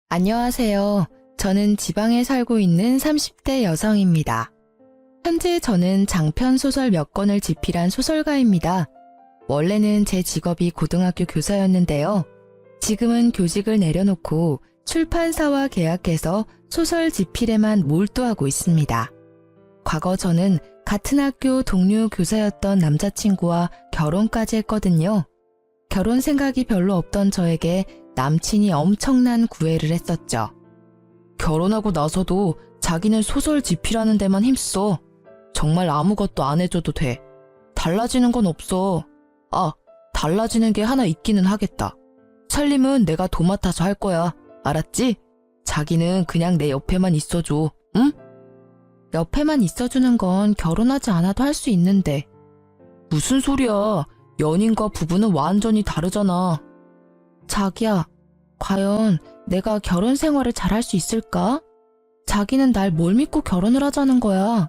안녕하세요. 저는 지방에 살고 있는 30대 여성입니다. 현재 저는 장편 소설 몇 권을 집필한 소설가입니다. 원래는 제 직업이 고등학교 교사였는데요. 지금은 교직을 내려놓고 출판사와 계약해서 소설 집필에만 몰두하고 있습니다. 과거 저는 같은 학교 동료 교사였던 남자친구와 결혼까지 했거든요. 결혼 생각이 별로 없던 저에게 남친이 엄청난 구애를 했었죠. 결혼하고 나서도 자기는 소설 집필하는 데만 힘써. 정말 아무것도 안 해줘도 돼. 달라지는 건 없어. 달라지는 게 하나 있기는 하겠다. 살림은 내가 도맡아서 할 거야. 알았지? 자기는 그냥 내 옆에만 있어줘. 응? 옆에만 있어주는 건 결혼하지 않아도 할 수 있는데. 무슨 소리야. 연인과 부부는 완전히 다르잖아. 자기야, 과연 내가 결혼 생활을 잘할 수 있을까? 자기는 날 뭘 믿고 결혼을 하자는 거야.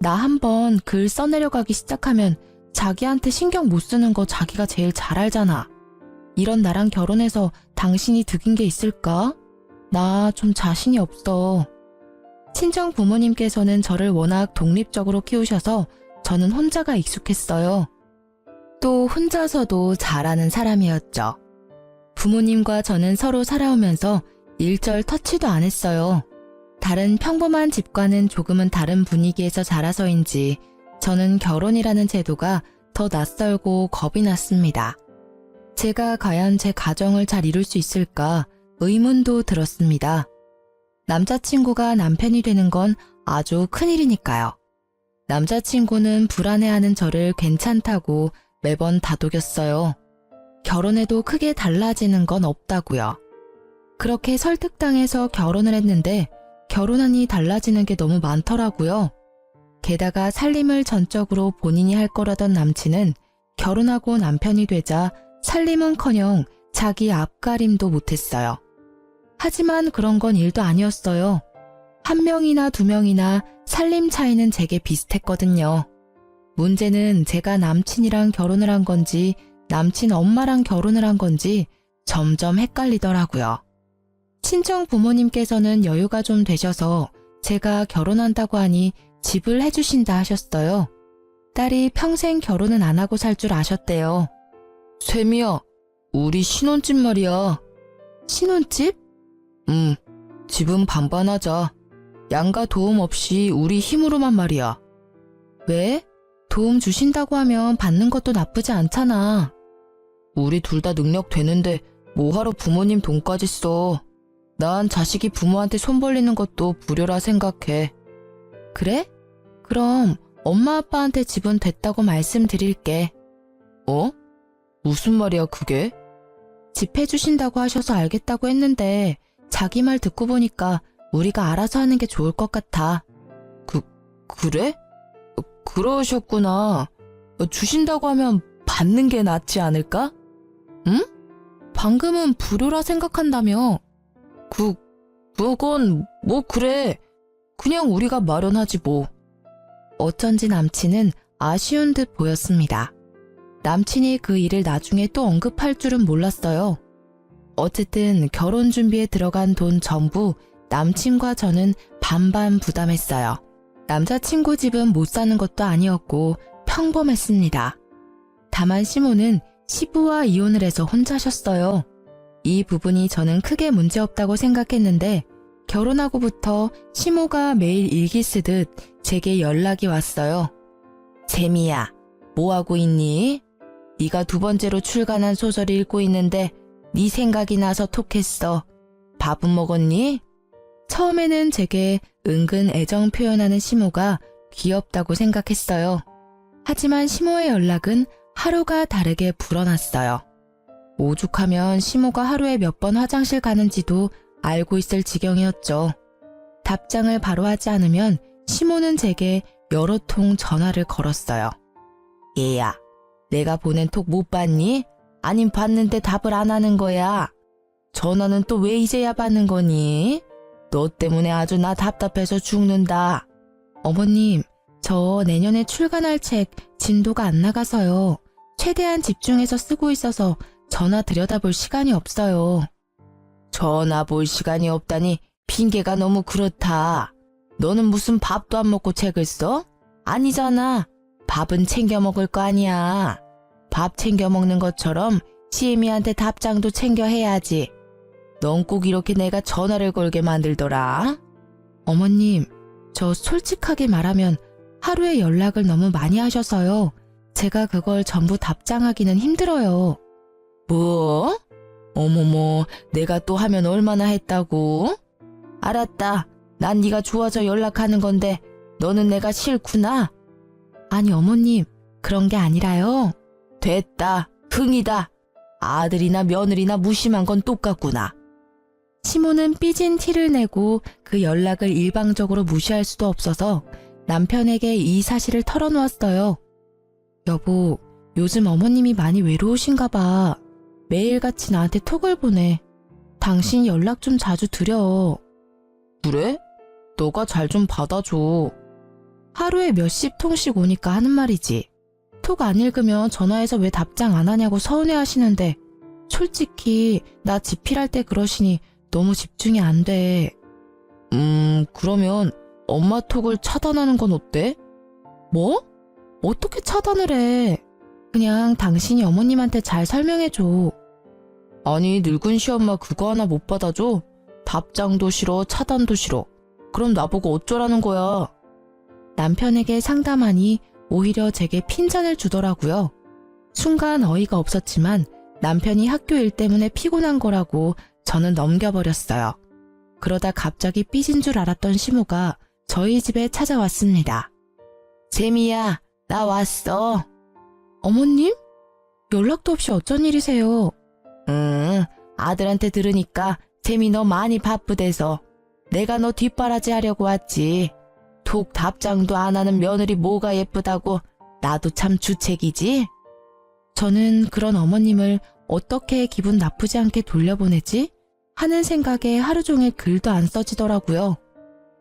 나 한번 글 써내려가기 시작하면 자기한테 신경 못 쓰는 거 자기가 제일 잘 알잖아. 이런 나랑 결혼해서 당신이 득인 게 있을까? 나 좀 자신이 없어. 친정 부모님께서는 저를 워낙 독립적으로 키우셔서 저는 혼자가 익숙했어요. 또 혼자서도 잘하는 사람이었죠. 부모님과 저는 서로 살아오면서 일절 터치도 안 했어요. 다른 평범한 집과는 조금은 다른 분위기에서 자라서인지 저는 결혼이라는 제도가 더 낯설고 겁이 났습니다. 제가 과연 제 가정을 잘 이룰 수 있을까 의문도 들었습니다. 남자친구가 남편이 되는 건 아주 큰일이니까요. 남자친구는 불안해하는 저를 괜찮다고 매번 다독였어요. 결혼해도 크게 달라지는 건 없다고요. 그렇게 설득당해서 결혼을 했는데 결혼하니 달라지는 게 너무 많더라고요. 게다가 살림을 전적으로 본인이 할 거라던 남친은 결혼하고 남편이 되자 살림은커녕 자기 앞가림도 못했어요. 하지만 그런 건 일도 아니었어요. 한 명이나 두 명이나 살림 차이는 제게 비슷했거든요. 문제는 제가 남친이랑 결혼을 한 건지 남친 엄마랑 결혼을 한 건지 점점 헷갈리더라고요. 친정 부모님께서는 여유가 좀 되셔서 제가 결혼한다고 하니 집을 해주신다 하셨어요. 딸이 평생 결혼은 안 하고 살 줄 아셨대요. 쇠미야, 우리 신혼집 말이야. 신혼집? 집은 반반하자. 양가 도움 없이 우리 힘으로만 말이야. 왜? 도움 주신다고 하면 받는 것도 나쁘지 않잖아. 우리 둘 다 능력 되는데 뭐하러 부모님 돈까지 써. 난 자식이 부모한테 손 벌리는 것도 불효라 생각해. 그래? 그럼 엄마 아빠한테 집은 됐다고 말씀드릴게. 무슨 말이야 그게? 집 해주신다고 하셔서 알겠다고 했는데 자기 말 듣고 보니까 우리가 알아서 하는 게 좋을 것 같아. 그래? 그러셨구나. 주신다고 하면 받는 게 낫지 않을까? 응? 방금은 불효라 생각한다며. 그건 뭐 그래. 그냥 우리가 마련하지 뭐. 어쩐지 남친은 아쉬운 듯 보였습니다. 남친이 그 일을 나중에 또 언급할 줄은 몰랐어요. 어쨌든 결혼 준비에 들어간 돈 전부 남친과 저는 반반 부담했어요. 남자친구 집은 못 사는 것도 아니었고 평범했습니다. 다만 시모는 시부와 이혼을 해서 혼자셨어요. 이 부분이 저는 크게 문제없다고 생각했는데 결혼하고부터 시모가 매일 일기 쓰듯 제게 연락이 왔어요. 재미야, 뭐하고 있니? 네가 두 번째로 출간한 소설을 읽고 있는데 네 생각이 나서 톡했어. 밥은 먹었니? 처음에는 제게 은근 애정 표현하는 시모가 귀엽다고 생각했어요. 하지만 시모의 연락은 하루가 다르게 불어났어요. 오죽하면 시모가 하루에 몇 번 화장실 가는지도 알고 있을 지경이었죠. 답장을 바로 하지 않으면 시모는 제게 여러 통 전화를 걸었어요. 얘야, 내가 보낸 톡 못 봤니? 아님 봤는데 답을 안 하는 거야. 전화는 또 왜 이제야 받는 거니? 너 때문에 아주 나 답답해서 죽는다. 어머님, 저 내년에 출간할 책 진도가 안 나가서요. 최대한 집중해서 쓰고 있어서 전화 들여다볼 시간이 없어요. 전화 볼 시간이 없다니 핑계가 너무 그렇다. 너는 무슨 밥도 안 먹고 책을 써? 아니잖아. 밥은 챙겨 먹을 거 아니야. 밥 챙겨 먹는 것처럼 시애미한테 답장도 챙겨 해야지. 넌 꼭 이렇게 내가 전화를 걸게 만들더라. 어머님, 저 솔직하게 말하면 하루에 연락을 너무 많이 하셔서요. 제가 그걸 전부 답장하기는 힘들어요. 뭐? 어머머, 내가 또 하면 얼마나 했다고? 알았다. 난 네가 좋아서 연락하는 건데 너는 내가 싫구나. 아니 어머님, 그런 게 아니라요. 됐다. 흥이다. 아들이나 며느리나 무심한 건 똑같구나. 시모는 삐진 티를 내고 그 연락을 일방적으로 무시할 수도 없어서 남편에게 이 사실을 털어놓았어요. 여보, 요즘 어머님이 많이 외로우신가 봐. 매일같이 나한테 톡을 보내. 당신 연락 좀 자주 드려. 그래? 너가 잘 좀 받아줘. 하루에 몇십 통씩 오니까 하는 말이지. 톡 안 읽으면 전화해서 왜 답장 안 하냐고 서운해 하시는데 솔직히 나 집필할 때 그러시니 너무 집중이 안 돼. 그러면 엄마 톡을 차단하는 건 어때? 뭐? 어떻게 차단을 해? 그냥 당신이 어머님한테 잘 설명해줘. 아니 늙은 시엄마 그거 하나 못 받아줘? 답장도 싫어, 차단도 싫어. 그럼 나보고 어쩌라는 거야? 남편에게 상담하니 오히려 제게 핀잔을 주더라고요. 순간 어이가 없었지만 남편이 학교 일 때문에 피곤한 거라고 저는 넘겨버렸어요. 그러다 갑자기 삐진 줄 알았던 시모가 저희 집에 찾아왔습니다. 재미야, 나 왔어. 어머님? 연락도 없이 어쩐 일이세요? 아들한테 들으니까 재미 너 많이 바쁘대서 내가 너 뒷바라지 하려고 왔지. 톡 답장도 안 하는 며느리 뭐가 예쁘다고. 나도 참 주책이지. 저는 그런 어머님을 어떻게 기분 나쁘지 않게 돌려보내지? 하는 생각에 하루 종일 글도 안 써지더라고요.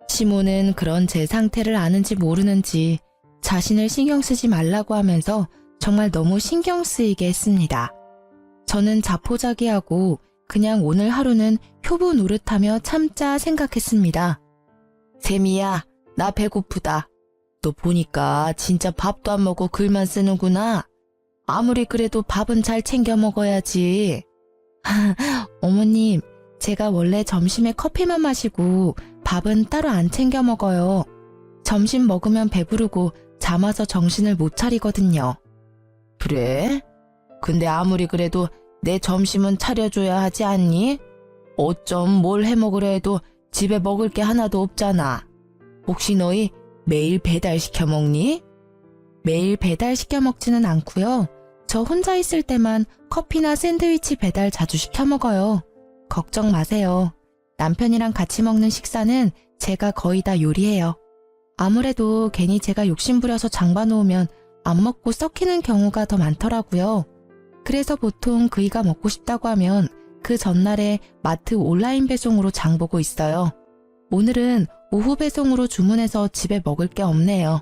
시모는 그런 제 상태를 아는지 모르는지 자신을 신경 쓰지 말라고 하면서 정말 너무 신경 쓰이게 했습니다. 저는 자포자기하고 그냥 오늘 하루는 효부 노릇하며 참자 생각했습니다. 재미야, 나 배고프다. 너 보니까 진짜 밥도 안 먹고 글만 쓰는구나. 아무리 그래도 밥은 잘 챙겨 먹어야지. 어머님, 제가 원래 점심에 커피만 마시고 밥은 따로 안 챙겨 먹어요. 점심 먹으면 배부르고 잠아서 정신을 못 차리거든요. 그래? 근데 아무리 그래도 내 점심은 차려줘야 하지 않니? 어쩜 뭘 해먹으려 해도 집에 먹을 게 하나도 없잖아. 혹시 너희 매일 배달시켜 먹니? 매일 배달시켜 먹지는 않고요. 저 혼자 있을 때만 커피나 샌드위치 배달 자주 시켜 먹어요. 걱정 마세요. 남편이랑 같이 먹는 식사는 제가 거의 다 요리해요. 아무래도 괜히 제가 욕심부려서 장봐놓으면 안 먹고 썩히는 경우가 더 많더라고요. 그래서 보통 그이가 먹고 싶다고 하면 그 전날에 마트 온라인 배송으로 장보고 있어요. 오늘은 오후 배송으로 주문해서 집에 먹을 게 없네요.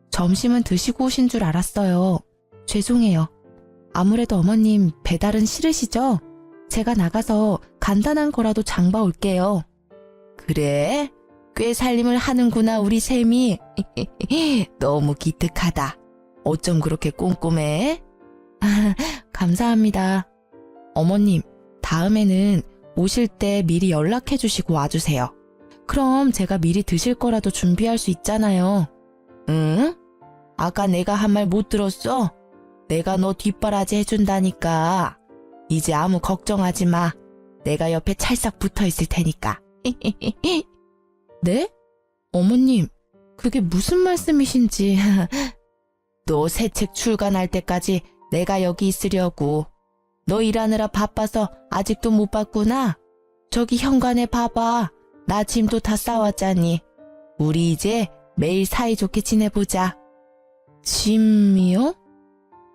점심은 드시고 오신 줄 알았어요. 죄송해요. 아무래도 어머님 배달은 싫으시죠? 제가 나가서 간단한 거라도 장봐 올게요. 그래? 꽤 살림을 하는구나 우리 셈이. 너무 기특하다. 어쩜 그렇게 꼼꼼해? 감사합니다. 어머님, 다음에는 오실 때 미리 연락해 주시고 와주세요. 그럼 제가 미리 드실 거라도 준비할 수 있잖아요. 응? 아까 내가 한 말 못 들었어? 내가 너 뒷바라지 해준다니까. 이제 아무 걱정하지 마. 내가 옆에 찰싹 붙어 있을 테니까. 네? 어머님, 그게 무슨 말씀이신지. 너 새 책 출간할 때까지 내가 여기 있으려고. 너 일하느라 바빠서 아직도 못 봤구나. 저기 현관에 봐봐. 나 짐도 다 싸왔잖니. 우리 이제 매일 사이좋게 지내보자. 짐이요?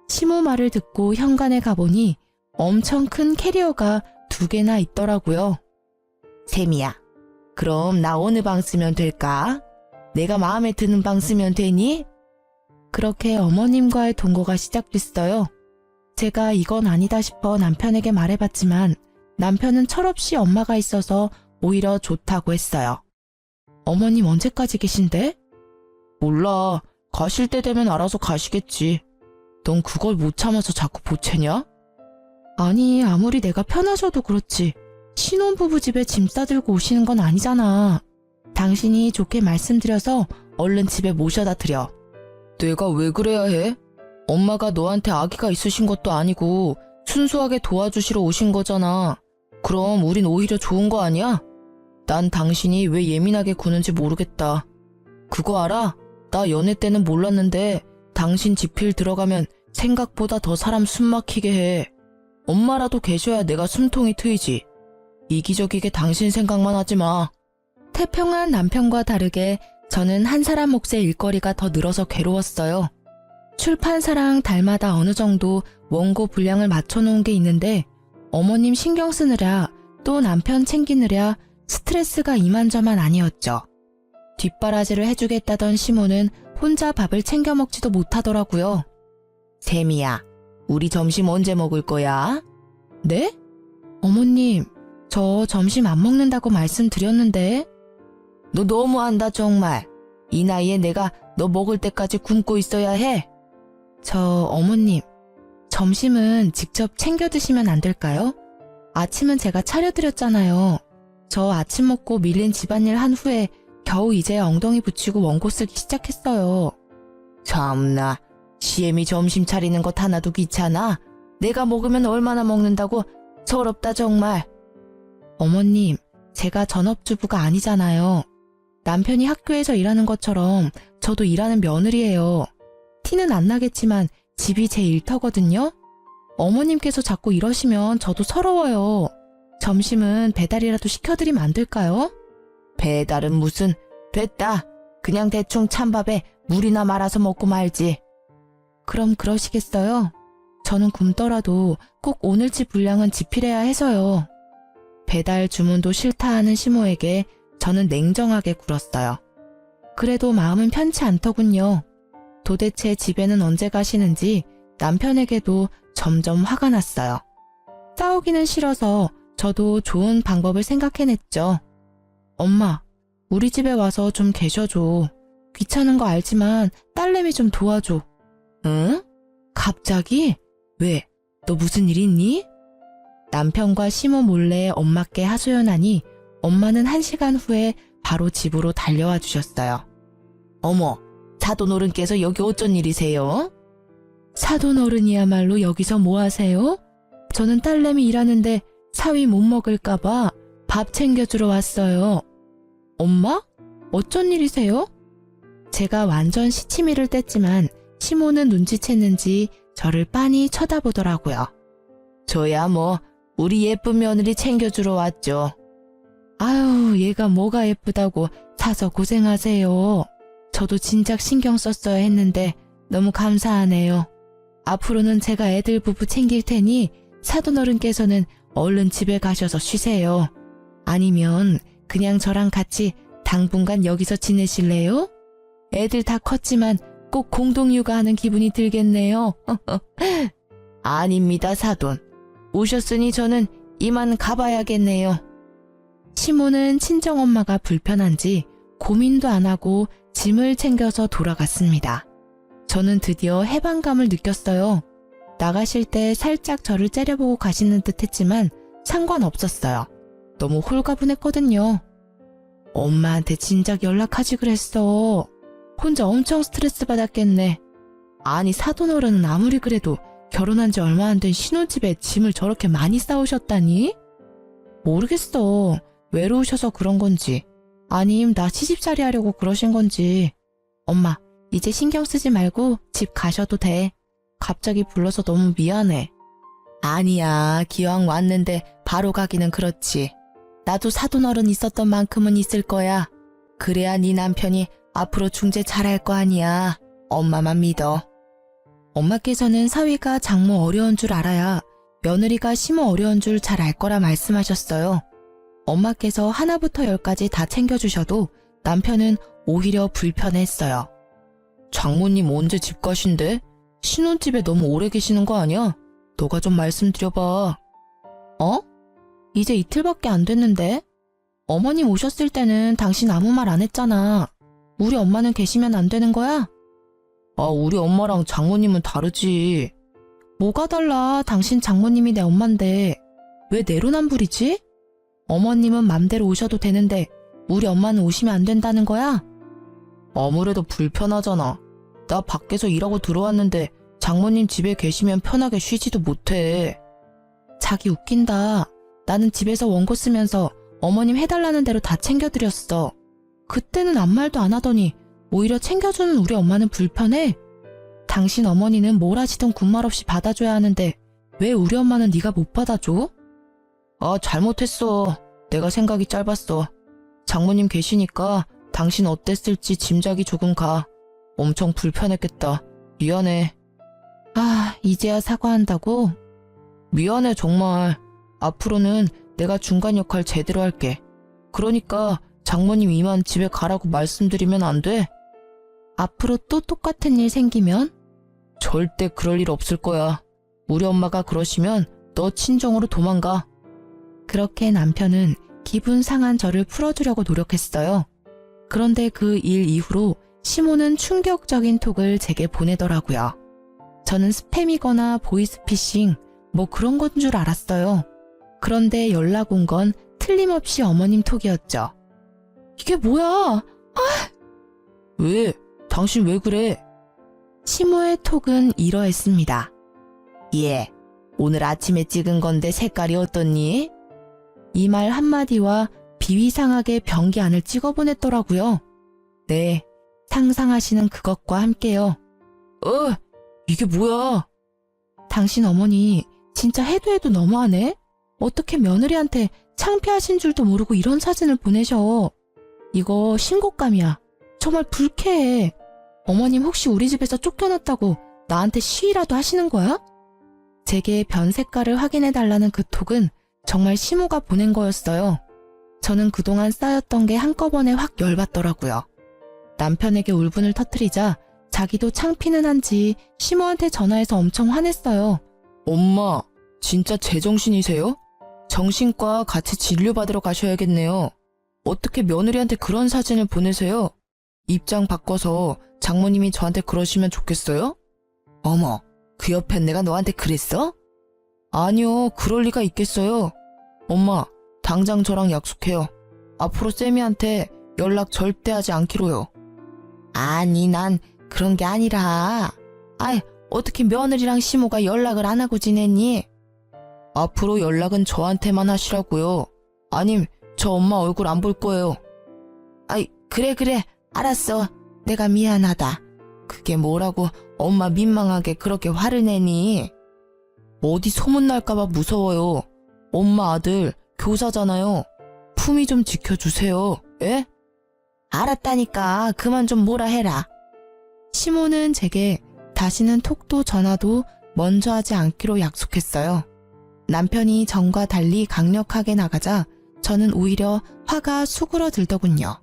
시모 말을 듣고 현관에 가보니 엄청 큰 캐리어가 2개나 있더라고요. 샘이야, 그럼 나 어느 방 쓰면 될까? 내가 마음에 드는 방 쓰면 되니? 그렇게 어머님과의 동거가 시작됐어요. 제가 이건 아니다 싶어 남편에게 말해봤지만 남편은 철없이 엄마가 있어서 오히려 좋다고 했어요. 어머님 언제까지 계신데? 몰라. 가실 때 되면 알아서 가시겠지. 넌 그걸 못 참아서 자꾸 보채냐? 아니, 아무리 내가 편하셔도 그렇지. 신혼부부 집에 짐 싸들고 오시는 건 아니잖아. 당신이 좋게 말씀드려서 얼른 집에 모셔다 드려. 내가 왜 그래야 해? 엄마가 너한테 아기가 있으신 것도 아니고 순수하게 도와주시러 오신 거잖아. 그럼 우린 오히려 좋은 거 아니야? 난 당신이 왜 예민하게 구는지 모르겠다. 그거 알아? 나 연애 때는 몰랐는데 당신 지필 들어가면 생각보다 더 사람 숨 막히게 해. 엄마라도 계셔야 내가 숨통이 트이지. 이기적이게 당신 생각만 하지 마. 태평한 남편과 다르게 저는 한 사람 몫의 일거리가 더 늘어서 괴로웠어요. 출판사랑 달마다 어느 정도 원고 분량을 맞춰놓은 게 있는데 어머님 신경 쓰느라 또 남편 챙기느라 스트레스가 이만저만 아니었죠. 뒷바라지를 해주겠다던 시모는 혼자 밥을 챙겨 먹지도 못하더라고요. 세미야, 우리 점심 언제 먹을 거야? 네? 어머님, 저 점심 안 먹는다고 말씀드렸는데. 너 너무한다 정말. 이 나이에 내가 너 먹을 때까지 굶고 있어야 해. 어머님, 점심은 직접 챙겨 드시면 안 될까요? 아침은 제가 차려드렸잖아요. 저 아침 먹고 밀린 집안일 한 후에 겨우 이제 엉덩이 붙이고 원고 쓰기 시작했어요. 참나, 시엠이 점심 차리는 것 하나도 귀찮아. 내가 먹으면 얼마나 먹는다고. 서럽다 정말. 어머님, 제가 전업주부가 아니잖아요. 남편이 학교에서 일하는 것처럼 저도 일하는 며느리예요. 티는 안 나겠지만 집이 제 일터거든요. 어머님께서 자꾸 이러시면 저도 서러워요. 점심은 배달이라도 시켜드리면 안 될까요? 배달은 무슨. 됐다. 그냥 대충 찬밥에 물이나 말아서 먹고 말지. 그럼 그러시겠어요? 저는 굶더라도 꼭 오늘치 분량은 지필해야 해서요. 배달 주문도 싫다 하는 시모에게 저는 냉정하게 굴었어요. 그래도 마음은 편치 않더군요. 도대체 집에는 언제 가시는지 남편에게도 점점 화가 났어요. 싸우기는 싫어서 저도 좋은 방법을 생각해냈죠. 엄마, 우리 집에 와서 좀 계셔줘. 귀찮은 거 알지만 딸내미 좀 도와줘. 응? 갑자기? 왜? 너 무슨 일 있니? 남편과 시모 몰래 엄마께 하소연하니 엄마는 1시간 후에 바로 집으로 달려와 주셨어요. 어머, 사돈어른께서 여기 어쩐 일이세요? 사돈어른이야말로 여기서 뭐 하세요? 저는 딸내미 일하는데 사위 못 먹을까봐 밥 챙겨주러 왔어요. 엄마? 어쩐 일이세요? 제가 완전 시치미를 뗐지만 시모는 눈치챘는지 저를 빤히 쳐다보더라고요. 저야 뭐 우리 예쁜 며느리 챙겨주러 왔죠. 아유, 얘가 뭐가 예쁘다고 사서 고생하세요. 저도 진작 신경 썼어야 했는데 너무 감사하네요. 앞으로는 제가 애들 부부 챙길 테니 사돈어른께서는 얼른 집에 가셔서 쉬세요. 아니면 그냥 저랑 같이 당분간 여기서 지내실래요? 애들 다 컸지만 꼭 공동육아하는 기분이 들겠네요. 아닙니다, 사돈. 오셨으니 저는 이만 가봐야겠네요. 시모는 친정엄마가 불편한지 고민도 안 하고 짐을 챙겨서 돌아갔습니다. 저는 드디어 해방감을 느꼈어요. 나가실 때 살짝 저를 째려보고 가시는 듯 했지만 상관없었어요. 너무 홀가분했거든요. 엄마한테 진작 연락하지 그랬어. 혼자 엄청 스트레스 받았겠네. 아니, 사돈어른은 아무리 그래도 결혼한 지 얼마 안 된 신혼집에 짐을 저렇게 많이 싸우셨다니? 모르겠어. 외로우셔서 그런 건지 아님 나 시집살이 하려고 그러신 건지. 엄마, 이제 신경 쓰지 말고 집 가셔도 돼. 갑자기 불러서 너무 미안해. 아니야, 기왕 왔는데 바로 가기는 그렇지. 나도 사돈어른 있었던 만큼은 있을 거야. 그래야 네 남편이 앞으로 중재 잘할 거 아니야. 엄마만 믿어. 엄마께서는 사위가 장모 어려운 줄 알아야 며느리가 시모 어려운 줄 잘 알 거라 말씀하셨어요. 엄마께서 하나부터 10까지 다 챙겨주셔도 남편은 오히려 불편했어요. 장모님 언제 집 가신대? 신혼집에 너무 오래 계시는 거 아니야? 너가 좀 말씀드려봐. 어? 이제 이틀밖에 안 됐는데? 어머님 오셨을 때는 당신 아무 말 안 했잖아. 우리 엄마는 계시면 안 되는 거야? 아, 우리 엄마랑 장모님은 다르지. 뭐가 달라? 당신 장모님이 내 엄만데 왜 내로남불이지? 어머님은 맘대로 오셔도 되는데 우리 엄마는 오시면 안 된다는 거야? 아무래도 불편하잖아. 나 밖에서 일하고 들어왔는데 장모님 집에 계시면 편하게 쉬지도 못해. 자기 웃긴다. 나는 집에서 원고 쓰면서 어머님 해달라는 대로 다 챙겨드렸어. 그때는 아무 말도 안 하더니 오히려 챙겨주는 우리 엄마는 불편해? 당신 어머니는 뭘 하시든 군말 없이 받아줘야 하는데 왜 우리 엄마는 네가 못 받아줘? 아, 잘못했어. 내가 생각이 짧았어. 장모님 계시니까 당신 어땠을지 짐작이 조금 가. 엄청 불편했겠다. 미안해. 아, 이제야 사과한다고? 미안해, 정말. 앞으로는 내가 중간 역할 제대로 할게. 그러니까 장모님 이만 집에 가라고 말씀드리면 안 돼? 앞으로 또 똑같은 일 생기면? 절대 그럴 일 없을 거야. 우리 엄마가 그러시면 너 친정으로 도망가. 그렇게 남편은 기분 상한 저를 풀어주려고 노력했어요. 그런데 그 일 이후로 시모는 충격적인 톡을 제게 보내더라고요. 저는 스팸이거나 보이스피싱 뭐 그런 건 줄 알았어요. 그런데 연락 온 건 틀림없이 어머님 톡이었죠. 이게 뭐야? 아! 왜? 당신 왜 그래? 시모의 톡은 이러했습니다. 예, 오늘 아침에 찍은 건데 색깔이 어떻니? 이 말 한마디와 비위상하게 변기 안을 찍어보냈더라고요. 네, 상상하시는 그것과 함께요. 이게 뭐야? 당신 어머니 진짜 해도 해도 너무하네? 어떻게 며느리한테 창피하신 줄도 모르고 이런 사진을 보내셔. 이거 신고감이야. 정말 불쾌해. 어머님 혹시 우리 집에서 쫓겨났다고 나한테 시위라도 하시는 거야? 제게 변 색깔을 확인해달라는 그 톡은 정말 시모가 보낸 거였어요. 저는 그동안 쌓였던 게 한꺼번에 확 열받더라고요. 남편에게 울분을 터뜨리자 자기도 창피는 한지 시모한테 전화해서 엄청 화냈어요. 엄마, 진짜 제정신이세요? 정신과 같이 진료받으러 가셔야겠네요. 어떻게 며느리한테 그런 사진을 보내세요? 입장 바꿔서 장모님이 저한테 그러시면 좋겠어요? 어머, 그 옆엔 내가 너한테 그랬어? 아니요, 그럴 리가 있겠어요. 엄마, 당장 저랑 약속해요. 앞으로 쌤이한테 연락 절대 하지 않기로요. 아니, 난 그런 게 아니라. 아이, 어떻게 며느리랑 시모가 연락을 안 하고 지냈니? 앞으로 연락은 저한테만 하시라고요. 아님 저 엄마 얼굴 안 볼 거예요. 아이, 그래, 알았어. 내가 미안하다. 그게 뭐라고 엄마 민망하게 그렇게 화를 내니? 어디 소문날까봐 무서워요. 엄마 아들 교사잖아요. 품위 좀 지켜주세요. 예? 알았다니까 그만 좀 뭐라 해라. 시모는 제게 다시는 톡도 전화도 먼저 하지 않기로 약속했어요. 남편이 전과 달리 강력하게 나가자 저는 오히려 화가 수그러들더군요.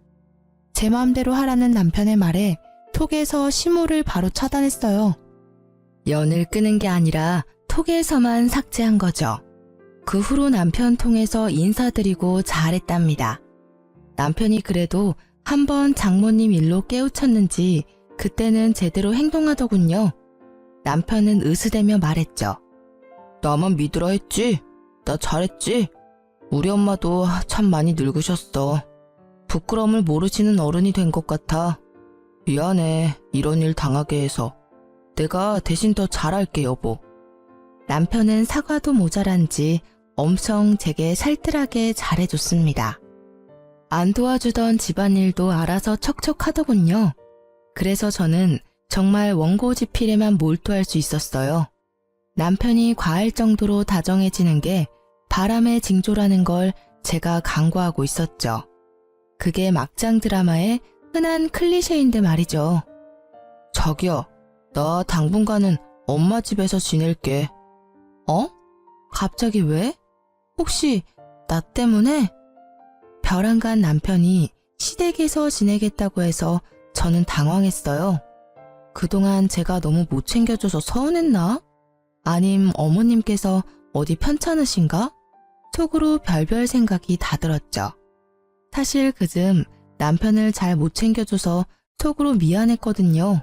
제 마음대로 하라는 남편의 말에 톡에서 시모를 바로 차단했어요. 연을 끄는 게 아니라 톡에서만 삭제한 거죠. 그 후로 남편 통해서 인사드리고 잘했답니다. 남편이 그래도 한번 장모님 일로 깨우쳤는지 그때는 제대로 행동하더군요. 남편은 으스대며 말했죠. 나만 믿으라 했지? 나 잘했지? 우리 엄마도 참 많이 늙으셨어. 부끄러움을 모르시는 어른이 된 것 같아. 미안해, 이런 일 당하게 해서. 내가 대신 더 잘할게, 여보. 남편은 사과도 모자란지 엄청 제게 살뜰하게 잘해줬습니다. 안 도와주던 집안일도 알아서 척척 하더군요. 그래서 저는 정말 원고지필에만 몰두할 수 있었어요. 남편이 과할 정도로 다정해지는 게 바람의 징조라는 걸 제가 간과하고 있었죠. 그게 막장 드라마의 흔한 클리셰인데 말이죠. 자기야, 나 당분간은 엄마 집에서 지낼게. 어? 갑자기 왜? 혹시 나 때문에? 벼랑간 남편이 시댁에서 지내겠다고 해서 저는 당황했어요. 그동안 제가 너무 못 챙겨줘서 서운했나? 아님 어머님께서 어디 편찮으신가? 속으로 별별 생각이 다 들었죠. 사실 그즘 남편을 잘 못 챙겨줘서 속으로 미안했거든요.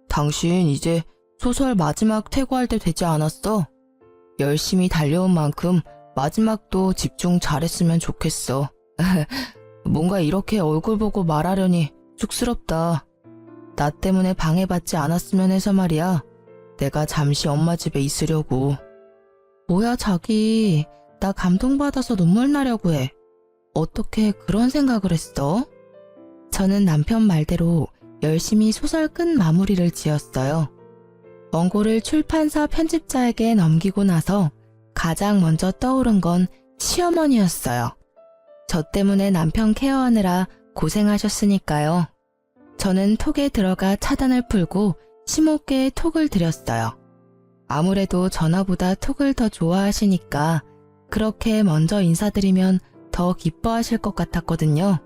당신 이제 소설 마지막 퇴고할 때 되지 않았어? 열심히 달려온 만큼 마지막도 집중 잘했으면 좋겠어. 뭔가 이렇게 얼굴 보고 말하려니 쑥스럽다. 나 때문에 방해받지 않았으면 해서 말이야. 내가 잠시 엄마 집에 있으려고. 뭐야 자기, 나 감동받아서 눈물 나려고 해. 어떻게 그런 생각을 했어? 저는 남편 말대로 열심히 소설 끝 마무리를 지었어요. 원고를 출판사 편집자에게 넘기고 나서 가장 먼저 떠오른 건 시어머니였어요. 저 때문에 남편 케어하느라 고생하셨으니까요. 저는 톡에 들어가 차단을 풀고 심호께 톡을 드렸어요. 아무래도 전화보다 톡을 더 좋아하시니까 그렇게 먼저 인사드리면 더 기뻐하실 것 같았거든요.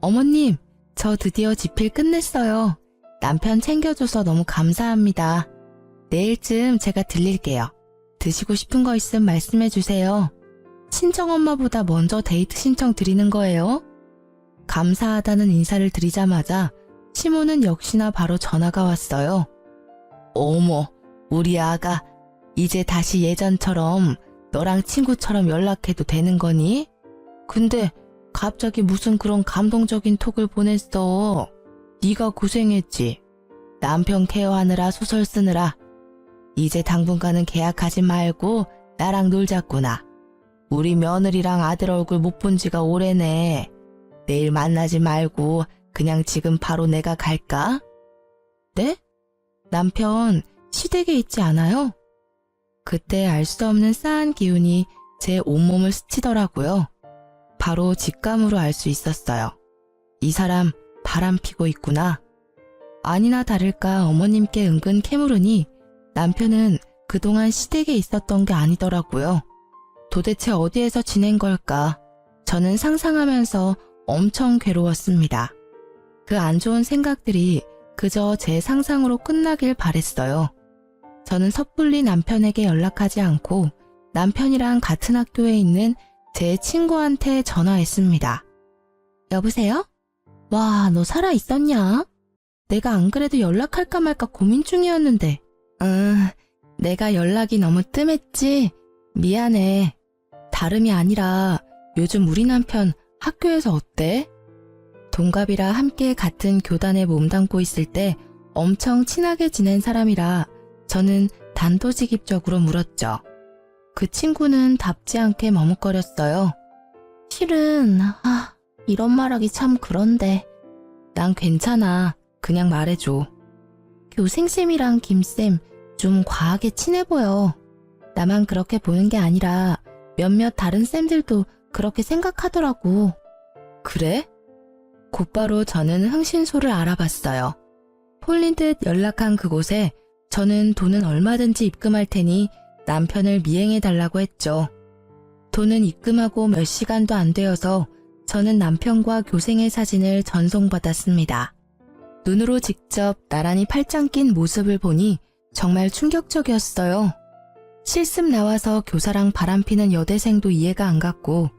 어머님, 저 드디어 집필 끝냈어요. 남편 챙겨줘서 너무 감사합니다. 내일쯤 제가 들릴게요. 드시고 싶은 거 있으면 말씀해 주세요. 친정엄마보다 먼저 데이트 신청 드리는 거예요. 감사하다는 인사를 드리자마자 시모는 역시나 바로 전화가 왔어요. 어머, 우리 아가 이제 다시 예전처럼 너랑 친구처럼 연락해도 되는 거니? 근데 갑자기 무슨 그런 감동적인 톡을 보냈어. 네가 고생했지. 남편 케어하느라 소설 쓰느라. 이제 당분간은 계약하지 말고 나랑 놀자꾸나. 우리 며느리랑 아들 얼굴 못 본 지가 오래네. 내일 만나지 말고 그냥 지금 바로 내가 갈까? 네? 남편 시댁에 있지 않아요? 그때 알 수 없는 싸한 기운이 제 온몸을 스치더라고요. 바로 직감으로 알 수 있었어요. 이 사람 바람 피고 있구나. 아니나 다를까 어머님께 은근 캐물으니 남편은 그동안 시댁에 있었던 게 아니더라고요. 도대체 어디에서 지낸 걸까? 저는 상상하면서 엄청 괴로웠습니다. 그 안 좋은 생각들이 그저 제 상상으로 끝나길 바랬어요. 저는 섣불리 남편에게 연락하지 않고 남편이랑 같은 학교에 있는 제 친구한테 전화했습니다. 여보세요? 와, 너 살아있었냐? 내가 안 그래도 연락할까 말까 고민 중이었는데. 내가 연락이 너무 뜸했지? 미안해. 다름이 아니라 요즘 우리 남편 학교에서 어때? 동갑이라 함께 같은 교단에 몸담고 있을 때 엄청 친하게 지낸 사람이라 저는 단도직입적으로 물었죠. 그 친구는 답지 않게 머뭇거렸어요. 실은 이런 말하기 참 그런데. 난 괜찮아. 그냥 말해줘. 교생쌤이랑 김쌤 좀 과하게 친해 보여. 나만 그렇게 보는 게 아니라 몇몇 다른 쌤들도 그렇게 생각하더라고. 그래? 곧바로 저는 흥신소를 알아봤어요. 홀린 듯 연락한 그곳에 저는 돈은 얼마든지 입금할 테니 남편을 미행해달라고 했죠. 돈은 입금하고 몇 시간도 안 되어서 저는 남편과 교생의 사진을 전송받았습니다. 눈으로 직접 나란히 팔짱 낀 모습을 보니 정말 충격적이었어요. 실습 나와서 교사랑 바람피는 여대생도 이해가 안 갔고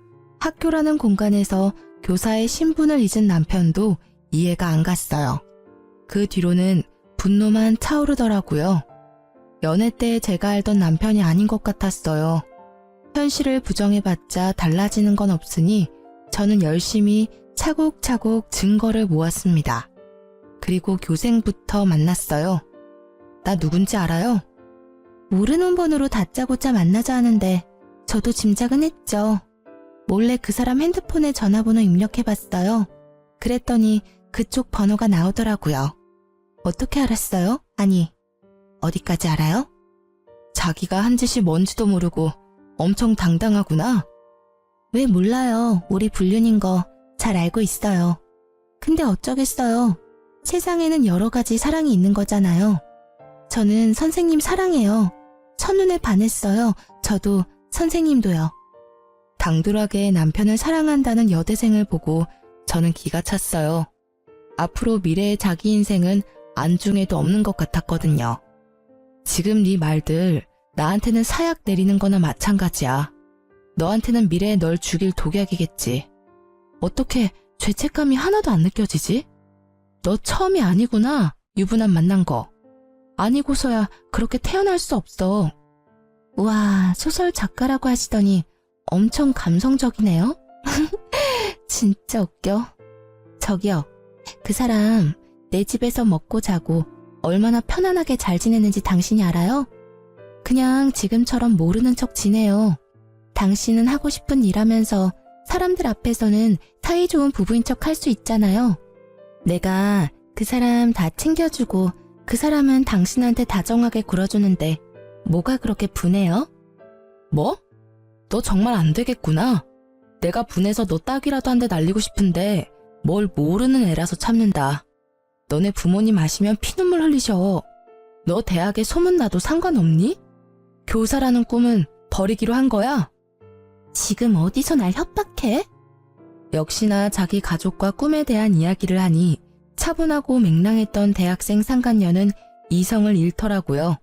학교라는 공간에서 교사의 신분을 잊은 남편도 이해가 안 갔어요. 그 뒤로는 분노만 차오르더라고요. 연애 때 제가 알던 남편이 아닌 것 같았어요. 현실을 부정해봤자 달라지는 건 없으니 저는 열심히 차곡차곡 증거를 모았습니다. 그리고 교생부터 만났어요. 나 누군지 알아요? 모르는 번호로 다짜고짜 만나자 하는데 저도 짐작은 했죠. 몰래 그 사람 핸드폰에 전화번호 입력해봤어요. 그랬더니 그쪽 번호가 나오더라고요. 어떻게 알았어요? 아니, 어디까지 알아요? 자기가 한 짓이 뭔지도 모르고 엄청 당당하구나. 왜 몰라요. 우리 불륜인 거 잘 알고 있어요. 근데 어쩌겠어요. 세상에는 여러 가지 사랑이 있는 거잖아요. 저는 선생님 사랑해요. 첫눈에 반했어요. 저도 선생님도요. 당돌하게 남편을 사랑한다는 여대생을 보고 저는 기가 찼어요. 앞으로 미래의 자기 인생은 안중에도 없는 것 같았거든요. 지금 네 말들 나한테는 사약 내리는 거나 마찬가지야. 너한테는 미래에 널 죽일 독약이겠지. 어떻게 죄책감이 하나도 안 느껴지지? 너 처음이 아니구나, 유부남 만난 거. 아니고서야 그렇게 태어날 수 없어. 우와, 소설 작가라고 하시더니 엄청 감성적이네요? 진짜 웃겨. 저기요, 그 사람 내 집에서 먹고 자고 얼마나 편안하게 잘 지내는지 당신이 알아요? 그냥 지금처럼 모르는 척 지내요. 당신은 하고 싶은 일 하면서 사람들 앞에서는 사이좋은 부부인 척 할 수 있잖아요. 내가 그 사람 다 챙겨주고 그 사람은 당신한테 다정하게 굴어주는데 뭐가 그렇게 분해요? 뭐? 너 정말 안 되겠구나. 내가 분해서 너 딱이라도 한 대 날리고 싶은데 뭘 모르는 애라서 참는다. 너네 부모님 아시면 피눈물 흘리셔. 너 대학에 소문나도 상관없니? 교사라는 꿈은 버리기로 한 거야? 지금 어디서 날 협박해? 역시나 자기 가족과 꿈에 대한 이야기를 하니 차분하고 맹랑했던 대학생 상간녀는 이성을 잃더라고요.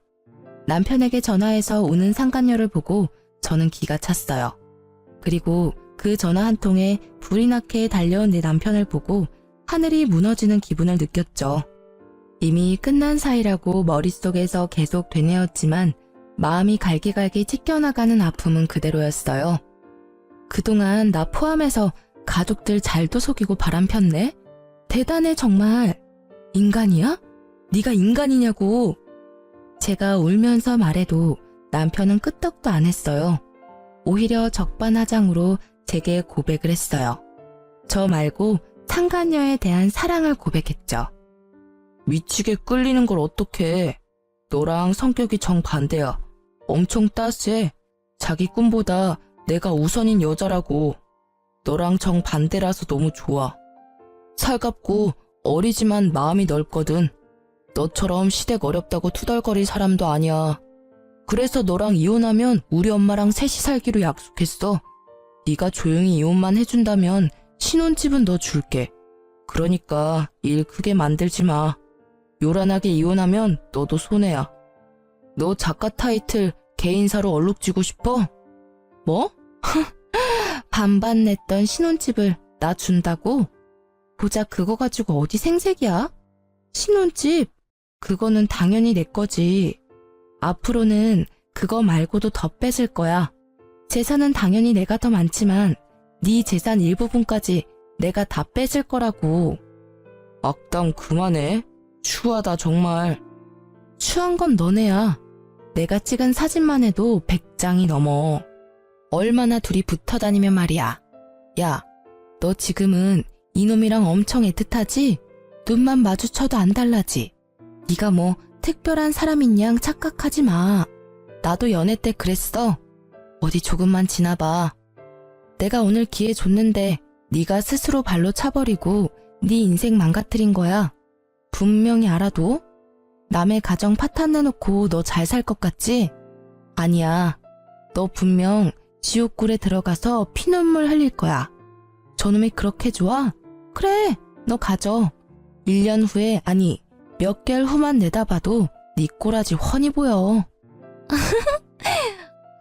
남편에게 전화해서 우는 상간녀를 보고 저는 기가 찼어요. 그리고 그 전화 한 통에 불이 나게 달려온 내 남편을 보고 하늘이 무너지는 기분을 느꼈죠. 이미 끝난 사이라고 머릿속에서 계속 되뇌었지만 마음이 갈기갈기 찢겨나가는 아픔은 그대로였어요. 그동안 나 포함해서 가족들 잘도 속이고 바람폈네? 대단해 정말. 인간이야? 네가 인간이냐고. 제가 울면서 말해도 남편은 끄떡도 안 했어요. 오히려 적반하장으로 제게 고백을 했어요. 저 말고 상간녀에 대한 사랑을 고백했죠. 미치게 끌리는 걸 어떡해. 너랑 성격이 정반대야. 엄청 따스해. 자기 꿈보다 내가 우선인 여자라고. 너랑 정반대라서 너무 좋아. 살갑고 어리지만 마음이 넓거든. 너처럼 시댁 어렵다고 투덜거릴 사람도 아니야. 그래서 너랑 이혼하면 우리 엄마랑 셋이 살기로 약속했어. 네가 조용히 이혼만 해준다면 신혼집은 너 줄게. 그러니까 일 크게 만들지 마. 요란하게 이혼하면 너도 손해야. 너 작가 타이틀 개인사로 얼룩지고 싶어? 뭐? 반반 냈던 신혼집을 나 준다고? 보자 그거 가지고 어디 생색이야? 신혼집? 그거는 당연히 내 거지. 앞으로는 그거 말고도 더 뺏을 거야. 재산은 당연히 내가 더 많지만 네 재산 일부분까지 내가 다 뺏을 거라고. 악당 그만해. 추하다 정말. 추한 건 너네야. 내가 찍은 사진만 해도 100장이 넘어. 얼마나 둘이 붙어 다니면 말이야. 야, 너 지금은 이놈이랑 엄청 애틋하지? 눈만 마주쳐도 안 달라지? 네가 뭐 특별한 사람인 양 착각하지 마. 나도 연애 때 그랬어. 어디 조금만 지나봐. 내가 오늘 기회 줬는데 네가 스스로 발로 차버리고 네 인생 망가뜨린 거야. 분명히 알아도? 남의 가정 파탄 내놓고 너 잘 살 것 같지? 아니야. 너 분명 지옥굴에 들어가서 피눈물 흘릴 거야. 저놈이 그렇게 좋아? 그래, 너 가져. 1년 후에 아니 몇 개월 후만 내다봐도 네 꼬라지 훤히 보여.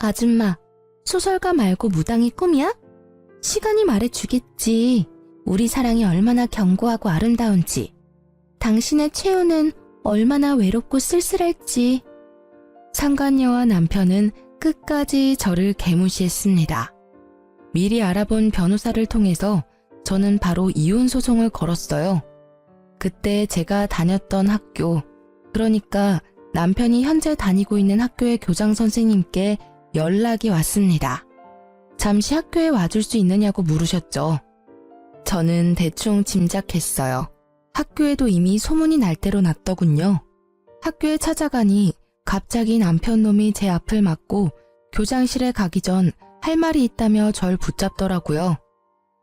아줌마, 소설가 말고 무당이 꿈이야? 시간이 말해주겠지. 우리 사랑이 얼마나 견고하고 아름다운지. 당신의 최후는 얼마나 외롭고 쓸쓸할지. 상간녀와 남편은 끝까지 저를 개무시했습니다. 미리 알아본 변호사를 통해서 저는 바로 이혼 소송을 걸었어요. 그때 제가 다녔던 학교, 그러니까 남편이 현재 다니고 있는 학교의 교장 선생님께 연락이 왔습니다. 잠시 학교에 와줄 수 있느냐고 물으셨죠. 저는 대충 짐작했어요. 학교에도 이미 소문이 날 대로 났더군요. 학교에 찾아가니 갑자기 남편 놈이 제 앞을 막고 교장실에 가기 전 할 말이 있다며 절 붙잡더라고요.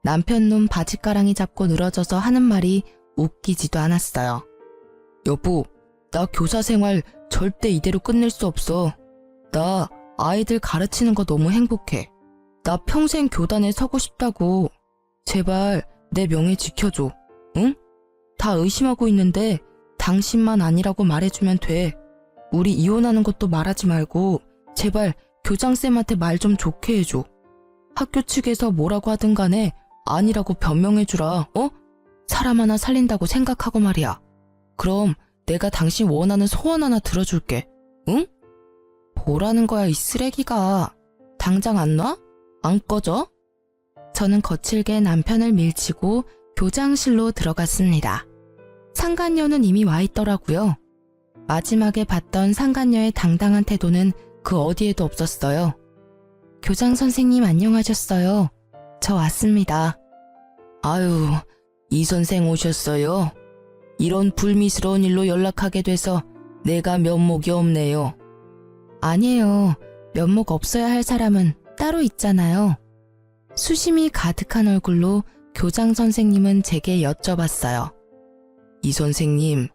남편 놈 바지가랑이 잡고 늘어져서 하는 말이 웃기지도 않았어요. 여보, 나 교사 생활 절대 이대로 끝낼 수 없어. 나 아이들 가르치는 거 너무 행복해. 나 평생 교단에 서고 싶다고. 제발 내 명예 지켜줘. 응? 다 의심하고 있는데 당신만 아니라고 말해주면 돼. 우리 이혼하는 것도 말하지 말고 제발 교장쌤한테 말 좀 좋게 해줘. 학교 측에서 뭐라고 하든 간에 아니라고 변명해주라, 어? 사람 하나 살린다고 생각하고 말이야. 그럼 내가 당신 원하는 소원 하나 들어줄게, 응? 뭐라는 거야, 이 쓰레기가. 당장 안 놔? 안 꺼져? 저는 거칠게 남편을 밀치고 교장실로 들어갔습니다. 상간녀는 이미 와 있더라고요. 마지막에 봤던 상간녀의 당당한 태도는 그 어디에도 없었어요. 교장 선생님 안녕하셨어요. 저 왔습니다. 아유, 이 선생 오셨어요. 이런 불미스러운 일로 연락하게 돼서 내가 면목이 없네요. 아니에요. 면목 없어야 할 사람은 따로 있잖아요. 수심이 가득한 얼굴로 교장 선생님은 제게 여쭤봤어요. 이 선생님,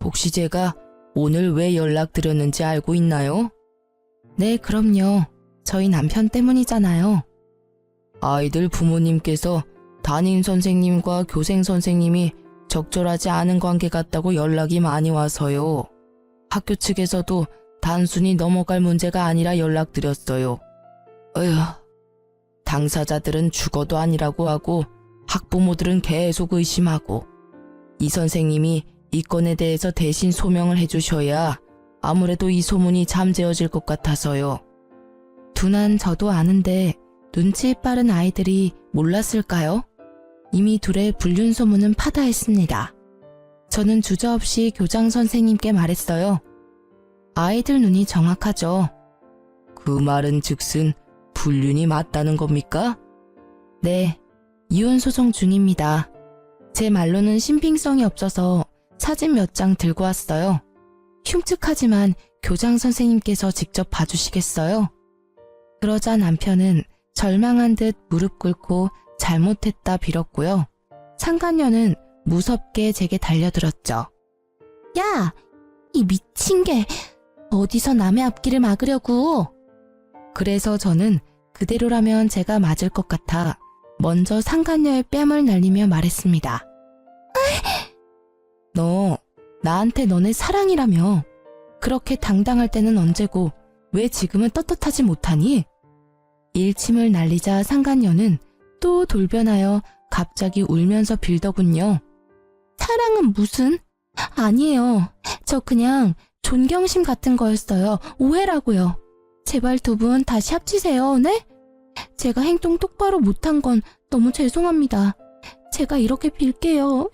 혹시 제가 오늘 왜 연락드렸는지 알고 있나요? 네, 그럼요. 저희 남편 때문이잖아요. 아이들 부모님께서 담임 선생님과 교생 선생님이 적절하지 않은 관계 같다고 연락이 많이 와서요. 학교 측에서도 단순히 넘어갈 문제가 아니라 연락드렸어요. 어휴, 당사자들은 죽어도 아니라고 하고 학부모들은 계속 의심하고 이 선생님이 이 건에 대해서 대신 소명을 해주셔야 아무래도 이 소문이 잠재워질 것 같아서요. 둔한 저도 아는데 눈치 빠른 아이들이 몰랐을까요? 이미 둘의 불륜 소문은 파다했습니다. 저는 주저없이 교장 선생님께 말했어요. 아이들 눈이 정확하죠. 그 말은 즉슨 불륜이 맞다는 겁니까? 네, 이혼 소송 중입니다. 제 말로는 신빙성이 없어서 사진 몇 장 들고 왔어요. 흉측하지만 교장 선생님께서 직접 봐주시겠어요? 그러자 남편은 절망한 듯 무릎 꿇고 잘못했다 빌었고요. 상간녀는 무섭게 제게 달려들었죠. 야, 이 미친 개 어디서 남의 앞길을 막으려고. 그래서 저는 그대로라면 제가 맞을 것 같아 먼저 상간녀의 뺨을 날리며 말했습니다. 너 나한테 너네 사랑이라며. 그렇게 당당할 때는 언제고 왜 지금은 떳떳하지 못하니? 일침을 날리자 상간녀는 또 돌변하여 갑자기 울면서 빌더군요. 사랑은 무슨? 아니에요. 저 그냥 존경심 같은 거였어요. 오해라고요. 제발 두 분 다시 합치세요, 네? 제가 행동 똑바로 못한 건 너무 죄송합니다. 제가 이렇게 빌게요.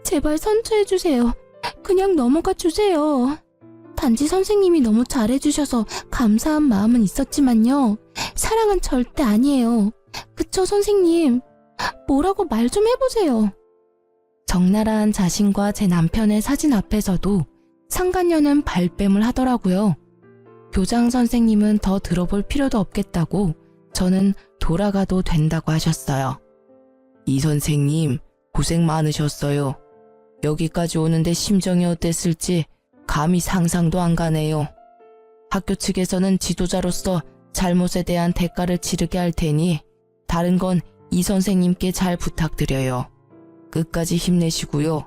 제발 선처해주세요. 그냥 넘어가 주세요. 단지 선생님이 너무 잘해주셔서 감사한 마음은 있었지만요. 사랑은 절대 아니에요. 그쵸, 선생님? 뭐라고 말 좀 해보세요. 적나라한 자신과 제 남편의 사진 앞에서도 상간녀는 발뺌을 하더라고요. 교장 선생님은 더 들어볼 필요도 없겠다고 저는 돌아가도 된다고 하셨어요. 이 선생님 고생 많으셨어요. 여기까지 오는데 심정이 어땠을지 감히 상상도 안 가네요. 학교 측에서는 지도자로서 잘못에 대한 대가를 치르게 할 테니 다른 건 이 선생님께 잘 부탁드려요. 끝까지 힘내시고요.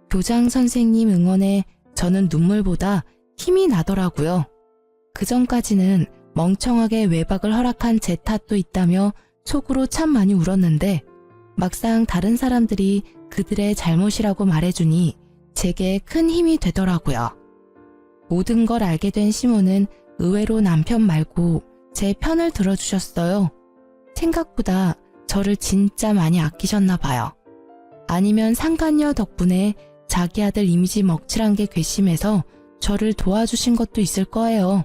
교장 선생님 응원에 저는 눈물보다 힘이 나더라고요. 그전까지는 멍청하게 외박을 허락한 제 탓도 있다며 속으로 참 많이 울었는데 막상 다른 사람들이 그들의 잘못이라고 말해주니 제게 큰 힘이 되더라고요. 모든 걸 알게 된 시모는 의외로 남편 말고 제 편을 들어주셨어요. 생각보다 저를 진짜 많이 아끼셨나 봐요. 아니면 상간녀 덕분에 자기 아들 이미지 먹칠한 게 괘씸해서 저를 도와주신 것도 있을 거예요.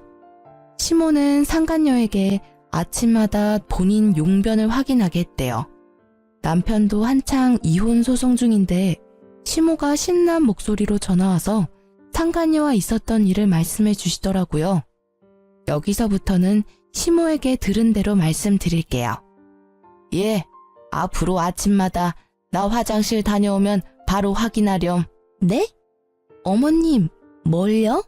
시모는 상간녀에게 아침마다 본인 용변을 확인하게 했대요. 남편도 한창 이혼 소송 중인데 시모가 신난 목소리로 전화와서 상간녀와 있었던 일을 말씀해 주시더라고요. 여기서부터는 시모에게 들은 대로 말씀드릴게요. 예, 앞으로 아침마다 나 화장실 다녀오면 바로 확인하렴. 네? 어머님, 뭘요?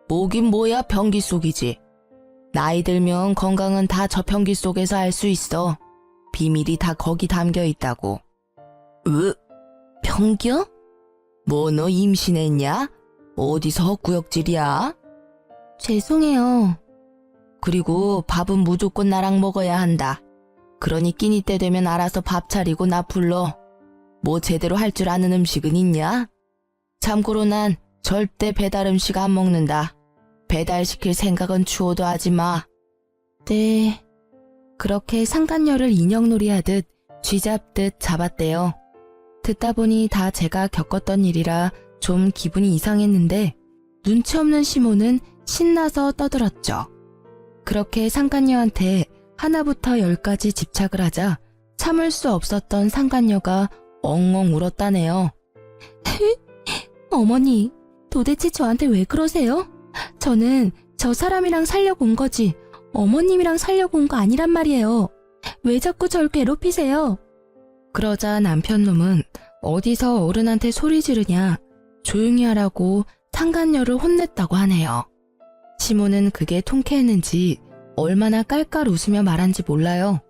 뭐긴 뭐야, 변기 속이지. 나이 들면 건강은 다 저 변기 속에서 알 수 있어. 비밀이 다 거기 담겨 있다고. 변기요? 뭐 너 임신했냐? 어디서 헛구역질이야? 죄송해요. 그리고 밥은 무조건 나랑 먹어야 한다. 그러니 끼니 때 되면 알아서 밥 차리고 나 불러. 뭐 제대로 할 줄 아는 음식은 있냐? 참고로 난 절대 배달 음식 안 먹는다. 배달시킬 생각은 추호도 하지 마. 네. 그렇게 상간녀를 인형놀이 하듯 쥐잡듯 잡았대요. 듣다 보니 다 제가 겪었던 일이라 좀 기분이 이상했는데 눈치 없는 시모는 신나서 떠들었죠. 그렇게 상간녀한테 하나부터 열까지 집착을 하자 참을 수 없었던 상간녀가 엉엉 울었다네요. 어머니, 도대체 저한테 왜 그러세요? 저는 저 사람이랑 살려고 온 거지 어머님이랑 살려고 온 거 아니란 말이에요. 왜 자꾸 절 괴롭히세요? 그러자 남편놈은 어디서 어른한테 소리 지르냐 조용히 하라고 상간녀를 혼냈다고 하네요. 시모는 그게 통쾌했는지 얼마나 깔깔 웃으며 말한지 몰라요.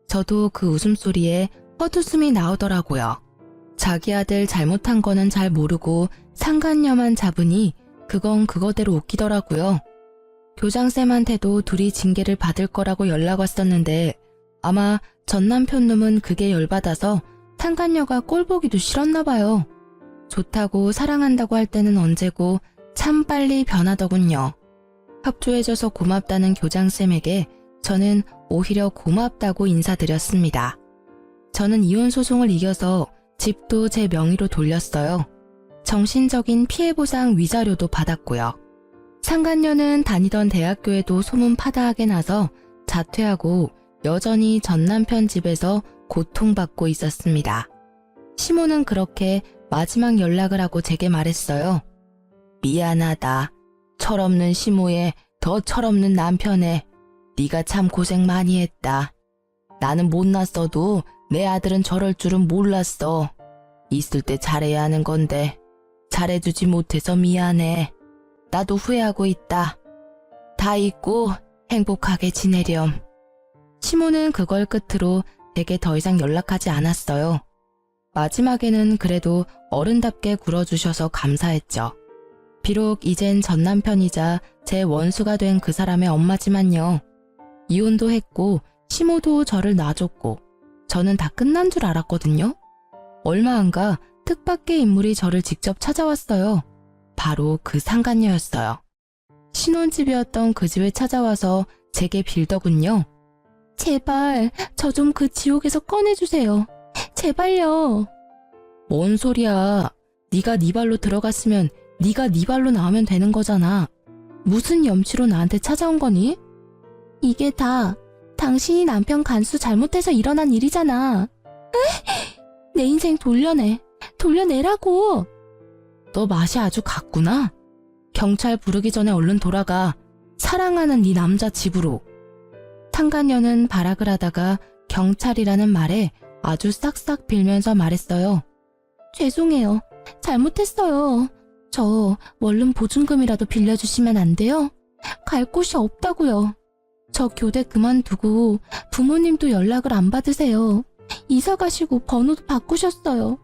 저도 그 웃음소리에 헛웃음이 나오더라고요. 자기 아들 잘못한 거는 잘 모르고 상간녀만 잡으니 그건 그거대로 웃기더라고요. 교장쌤한테도 둘이 징계를 받을 거라고 연락 왔었는데 아마 전 남편놈은 그게 열받아서 상간녀가 꼴보기도 싫었나 봐요. 좋다고 사랑한다고 할 때는 언제고 참 빨리 변하더군요. 협조해줘서 고맙다는 교장쌤에게 저는 오히려 고맙다고 인사드렸습니다. 저는 이혼 소송을 이겨서 집도 제 명의로 돌렸어요. 정신적인 피해보상 위자료도 받았고요. 상간녀는 다니던 대학교에도 소문 파다하게 나서 자퇴하고 여전히 전 남편 집에서 고통받고 있었습니다. 시모는 그렇게 마지막 연락을 하고 제게 말했어요. 미안하다. 철없는 시모에 더 철없는 남편에 네가 참 고생 많이 했다. 나는 못났어도 내 아들은 저럴 줄은 몰랐어. 있을 때 잘해야 하는 건데 잘해주지 못해서 미안해. 나도 후회하고 있다. 다 잊고 행복하게 지내렴. 시모는 그걸 끝으로 제게 더 이상 연락하지 않았어요. 마지막에는 그래도 어른답게 굴어주셔서 감사했죠. 비록 이젠 전 남편이자 제 원수가 된 그 사람의 엄마지만요. 이혼도 했고 시모도 저를 놔줬고 저는 다 끝난 줄 알았거든요. 얼마 안 가 뜻밖의 인물이 저를 직접 찾아왔어요. 바로 그 상간녀였어요. 신혼집이었던 그 집에 찾아와서 제게 빌더군요. 제발 저 좀 그 지옥에서 꺼내주세요. 제발요. 뭔 소리야. 네가 네 발로 들어갔으면 네가 네 발로 나오면 되는 거잖아. 무슨 염치로 나한테 찾아온 거니? 이게 다 당신이 남편 간수 잘못해서 일어난 일이잖아. 내 인생 돌려내라고. 너 맛이 아주 갔구나. 경찰 부르기 전에 얼른 돌아가. 사랑하는 네 남자 집으로. 상간녀는 발악을 하다가 경찰이라는 말에 아주 싹싹 빌면서 말했어요. 죄송해요. 잘못했어요. 저 원룸 보증금이라도 빌려주시면 안 돼요? 갈 곳이 없다고요. 저 교대 그만두고 부모님도 연락을 안 받으세요. 이사 가시고 번호도 바꾸셨어요.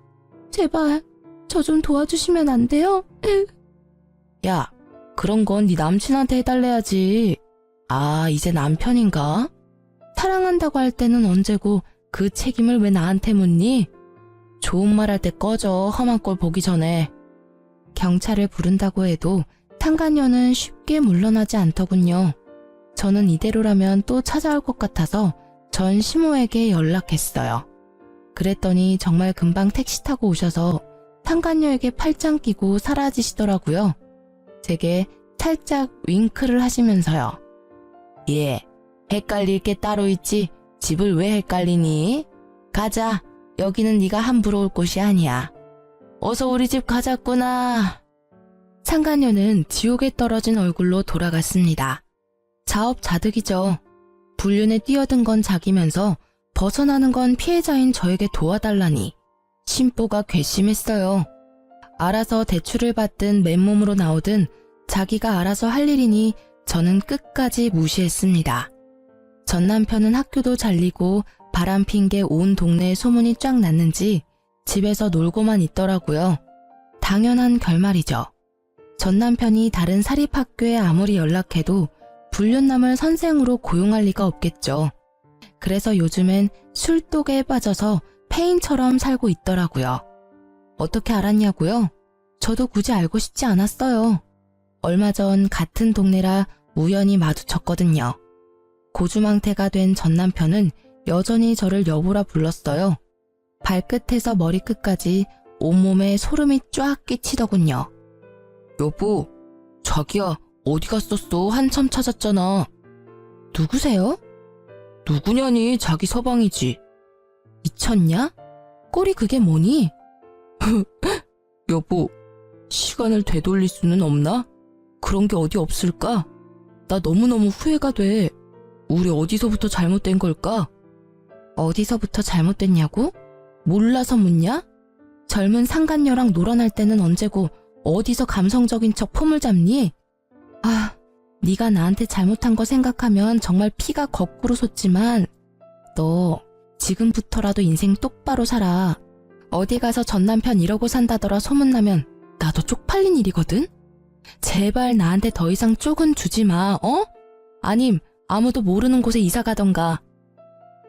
제발 저 좀 도와주시면 안 돼요? 야, 그런 건 네 남친한테 해달래야지. 아, 이제 남편인가? 사랑한다고 할 때는 언제고 그 책임을 왜 나한테 묻니? 좋은 말 할 때 꺼져, 험한 꼴 보기 전에. 경찰을 부른다고 해도 상간녀는 쉽게 물러나지 않더군요. 저는 이대로라면 또 찾아올 것 같아서 전 시모에게 연락했어요. 그랬더니 정말 금방 택시 타고 오셔서 상간녀에게 팔짱 끼고 사라지시더라고요. 제게 살짝 윙크를 하시면서요. 예, 헷갈릴 게 따로 있지. 집을 왜 헷갈리니? 가자. 여기는 네가 함부로 올 곳이 아니야. 어서 우리 집 가자꾸나. 상간녀는 지옥에 떨어진 얼굴로 돌아갔습니다. 자업자득이죠. 불륜에 뛰어든 건 자기면서 벗어나는 건 피해자인 저에게 도와달라니. 심보가 괘씸했어요. 알아서 대출을 받든 맨몸으로 나오든 자기가 알아서 할 일이니 저는 끝까지 무시했습니다. 전 남편은 학교도 잘리고 바람 핀 게 온 동네에 소문이 쫙 났는지 집에서 놀고만 있더라고요. 당연한 결말이죠. 전 남편이 다른 사립학교에 아무리 연락해도 불륜남을 선생으로 고용할 리가 없겠죠. 그래서 요즘엔 술독에 빠져서 폐인처럼 살고 있더라고요. 어떻게 알았냐고요? 저도 굳이 알고 싶지 않았어요. 얼마 전 같은 동네라 우연히 마주쳤거든요. 고주망태가 된 전 남편은 여전히 저를 여보라 불렀어요. 발끝에서 머리끝까지 온몸에 소름이 쫙 끼치더군요. 여보, 자기야 어디 갔었어? 한참 찾았잖아. 누구세요? 누구냐니, 자기 서방이지. 미쳤냐? 꼴이 그게 뭐니? 여보, 시간을 되돌릴 수는 없나? 그런 게 어디 없을까? 나 너무너무 후회가 돼. 우리 어디서부터 잘못된 걸까? 어디서부터 잘못됐냐고? 몰라서 묻냐? 젊은 상간녀랑 놀아날 때는 언제고 어디서 감성적인 척 폼을 잡니? 아, 네가 나한테 잘못한 거 생각하면 정말 피가 거꾸로 솟지만 너 지금부터라도 인생 똑바로 살아. 어디 가서 전 남편 이러고 산다더라 소문나면 나도 쪽팔린 일이거든? 제발 나한테 더 이상 쪽은 주지 마, 어? 아님 아무도 모르는 곳에 이사 가던가.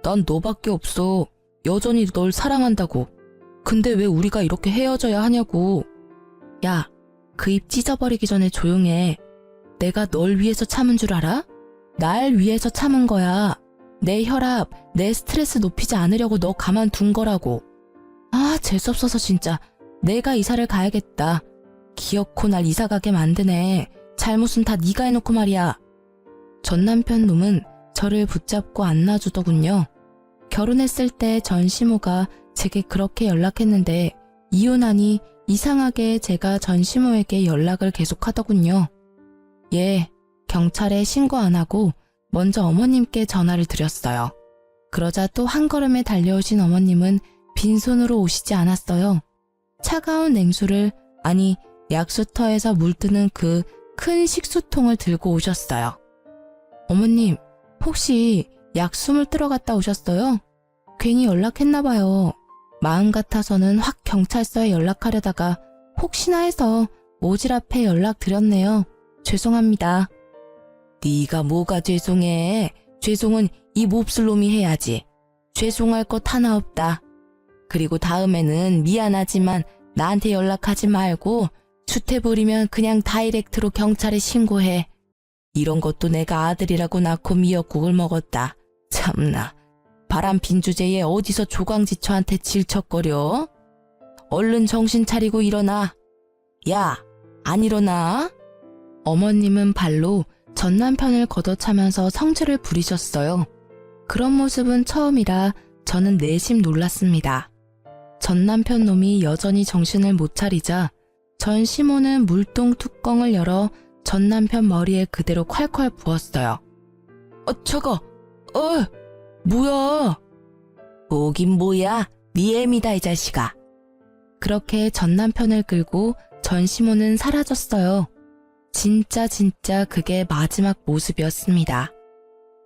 난 너밖에 없어. 여전히 널 사랑한다고. 근데 왜 우리가 이렇게 헤어져야 하냐고. 야, 그 입 찢어버리기 전에 조용해. 내가 널 위해서 참은 줄 알아? 날 위해서 참은 거야. 내 혈압, 내 스트레스 높이지 않으려고 너 가만둔 거라고. 아, 재수없어서 진짜. 내가 이사를 가야겠다. 기어코 날 이사 가게 만드네. 잘못은 다 네가 해놓고 말이야. 전 남편 놈은 저를 붙잡고 안 놔주더군요. 결혼했을 때 전 시모가 제게 그렇게 연락했는데 이혼하니 이상하게 제가 전 시모에게 연락을 계속하더군요. 예, 경찰에 신고 안 하고 먼저 어머님께 전화를 드렸어요. 그러자 또 한 걸음에 달려오신 어머님은 빈손으로 오시지 않았어요. 차가운 냉수를, 아니 약수터에서 물뜨는 그 큰 식수통을 들고 오셨어요. 어머님, 혹시 약숨을 뜨러 갔다 오셨어요? 괜히 연락했나봐요. 마음 같아서는 확 경찰서에 연락하려다가 혹시나 해서 모지랖에 연락드렸네요. 죄송합니다. 네가 뭐가 죄송해. 죄송은 이 몹쓸 놈이 해야지. 죄송할 것 하나 없다. 그리고 다음에는 미안하지만 나한테 연락하지 말고 주태 부리면 그냥 다이렉트로 경찰에 신고해. 이런 것도 내가 아들이라고 낳고 미역국을 먹었다. 참나. 바람핀 주제에 어디서 조광지처한테 질척거려? 얼른 정신 차리고 일어나. 야, 안 일어나? 어머님은 발로 전 남편을 걷어차면서 성질을 부리셨어요. 그런 모습은 처음이라 저는 내심 놀랐습니다. 전 남편 놈이 여전히 정신을 못 차리자 전 시모는 물통 뚜껑을 열어 전 남편 머리에 그대로 콸콸 부었어요. 차가, 뭐야? 뭐긴 뭐야? 네 애미다 이 자식아. 그렇게 전 남편을 끌고 전 시모는 사라졌어요. 진짜 그게 마지막 모습이었습니다.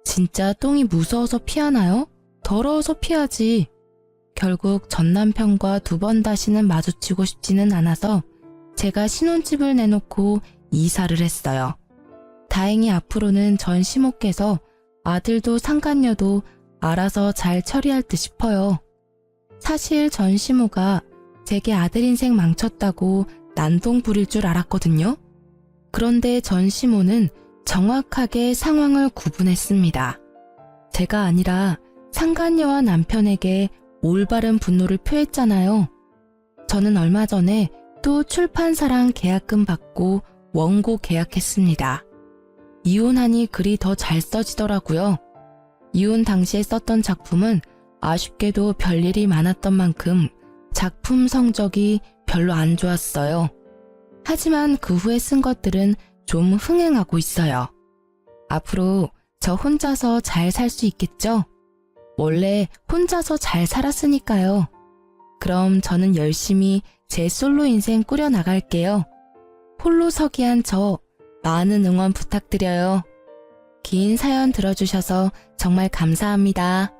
진짜 똥이 무서워서 피하나요? 더러워서 피하지. 결국 전 남편과 두 번 다시는 마주치고 싶지는 않아서 제가 신혼집을 내놓고 이사를 했어요. 다행히 앞으로는 전 시모께서 아들도 상간녀도 알아서 잘 처리할 듯 싶어요. 사실 전 시모가 제게 아들 인생 망쳤다고 난동 부릴 줄 알았거든요. 그런데 전 시모는 정확하게 상황을 구분했습니다. 제가 아니라 상간녀와 남편에게 올바른 분노를 표했잖아요. 저는 얼마 전에 또 출판사랑 계약금 받고 원고 계약했습니다. 이혼하니 글이 더 잘 써지더라고요. 이혼 당시에 썼던 작품은 아쉽게도 별일이 많았던 만큼 작품 성적이 별로 안 좋았어요. 하지만 그 후에 쓴 것들은 좀 흥행하고 있어요. 앞으로 저 혼자서 잘 살 수 있겠죠? 원래 혼자서 잘 살았으니까요. 그럼 저는 열심히 제 솔로 인생 꾸려나갈게요. 홀로서기한 저 많은 응원 부탁드려요. 긴 사연 들어주셔서 정말 감사합니다.